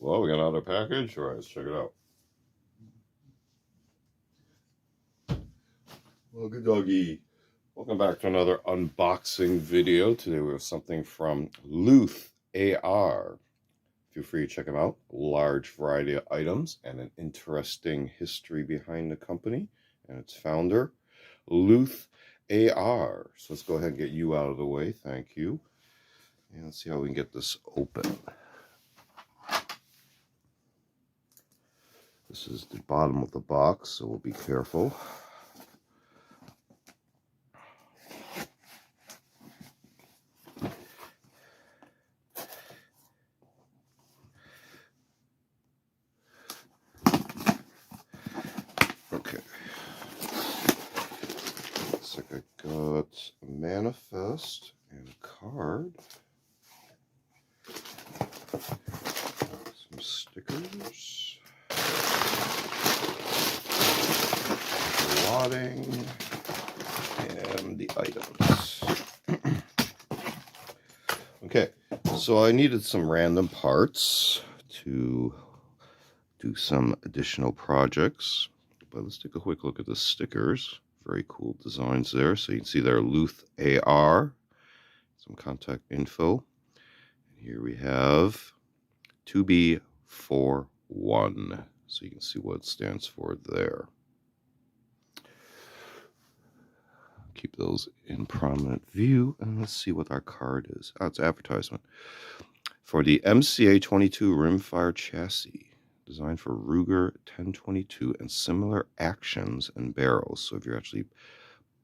Well, we got another package. All right, let's check it out. Well, good doggy. Welcome back to another unboxing video. Today we have something from LUTH-AR. Feel free to check them out. A large variety of items and an interesting history behind the company and its founder, LUTH-AR. So let's go ahead and get you out of the way. Thank you. And let's see how we can get this open. This is the bottom of the box, so we'll be careful. Okay. Looks like I got a manifest and a card. Some stickers. Lotting. And the items. Okay, so I needed some random parts to do some additional projects. But let's take a quick look at the stickers. Very cool designs there. So you can see there, LUTH-AR, some contact info. And here we have 2B41. So you can see what it stands for there. Keep those in prominent view. And let's see what our card is. Oh, it's advertisement. For the MCA-22 rimfire chassis. Designed for Ruger 1022 and similar actions and barrels. So if you're actually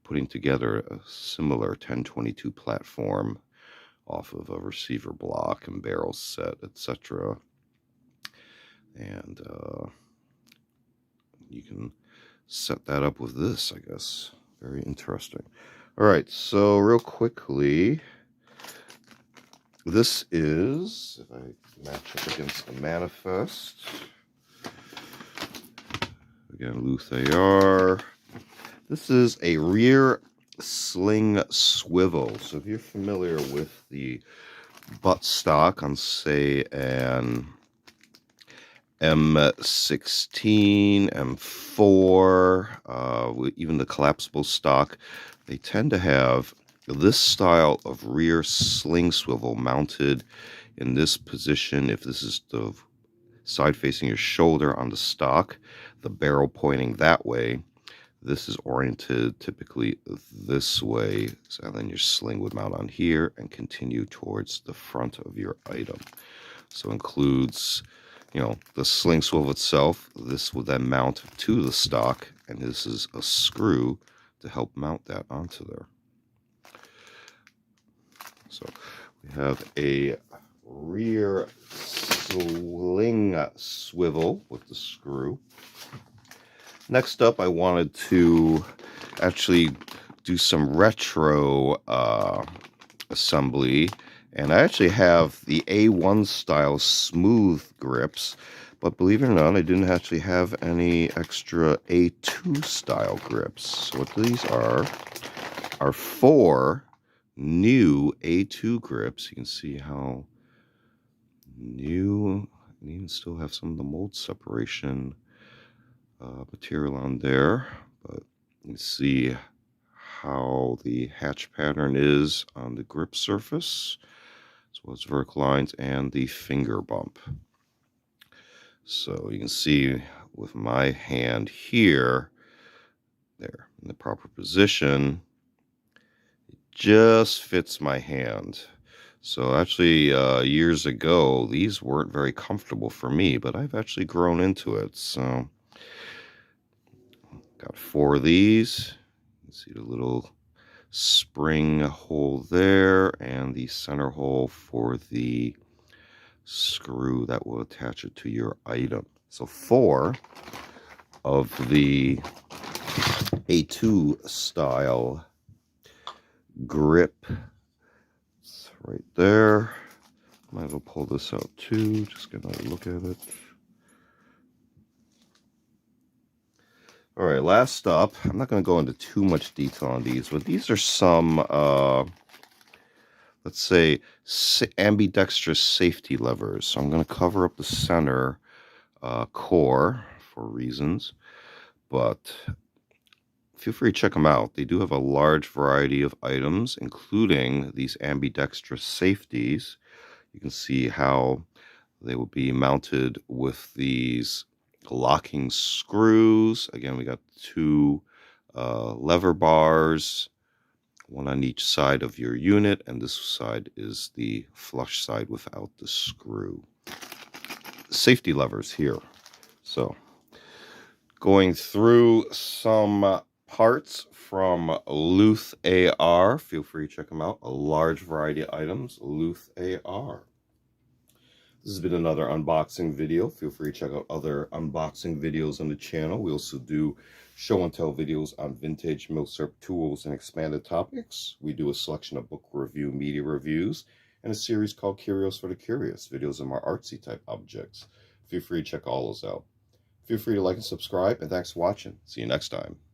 putting together a similar 1022 platform off of a receiver block and barrel set, etc., and you can set that up with this, I guess. Very interesting. All right, so real quickly, this is, if I match up against the manifest, again, LUTH-AR. This is a rear sling swivel. So if you're familiar with the butt stock on, say, an M16, M4, even the collapsible stock, they tend to have this style of rear sling swivel mounted in this position. If this is the side facing your shoulder on the stock, the barrel pointing that way, this is oriented typically this way, so then your sling would mount on here and continue towards the front of your item. So includes, you know, the sling swivel itself. This would then mount to the stock, and this is a screw to help mount that onto there. So we have a rear sling swivel with the screw. Next up, I wanted to actually do some retro assembly, and I actually have the A1 style smooth grips, but believe it or not, I didn't actually have any extra A2 style grips. So what these are 4 new A2 grips. You can see how new, and even still have some of the mold separation material on there, but you see how the hatch pattern is on the grip surface, as well as vertical lines and the finger bump. So you can see with my hand here, there in the proper position, it just fits my hand. So actually, years ago, these weren't very comfortable for me, but I've actually grown into it. So got 4 of these. You can see the little spring hole there and the center hole for the screw that will attach it to your item. So 4 of the A2 style grip. It's right there. Might as well pull this out too. Just get a look at it. All right, last up, I'm not going to go into too much detail on these, but these are some, let's say, ambidextrous safety levers. So I'm going to cover up the center core for reasons, but feel free to check them out. They do have a large variety of items, including these ambidextrous safeties. You can see how they will be mounted with these locking screws. Again, we got two lever bars, one on each side of your unit, and this side is the flush side without the screw. Safety levers here. So, going through some parts from LUTH-AR. Feel free to check them out. A large variety of items, LUTH-AR. This has been another unboxing video. Feel free to check out other unboxing videos on the channel. We also do show and tell videos on vintage milsurp tools and expanded topics. We do a selection of book review, media reviews, and a series called Curios for the Curious, videos of more artsy type objects. Feel free to check all those out. Feel free to like and subscribe, and thanks for watching. See you next time.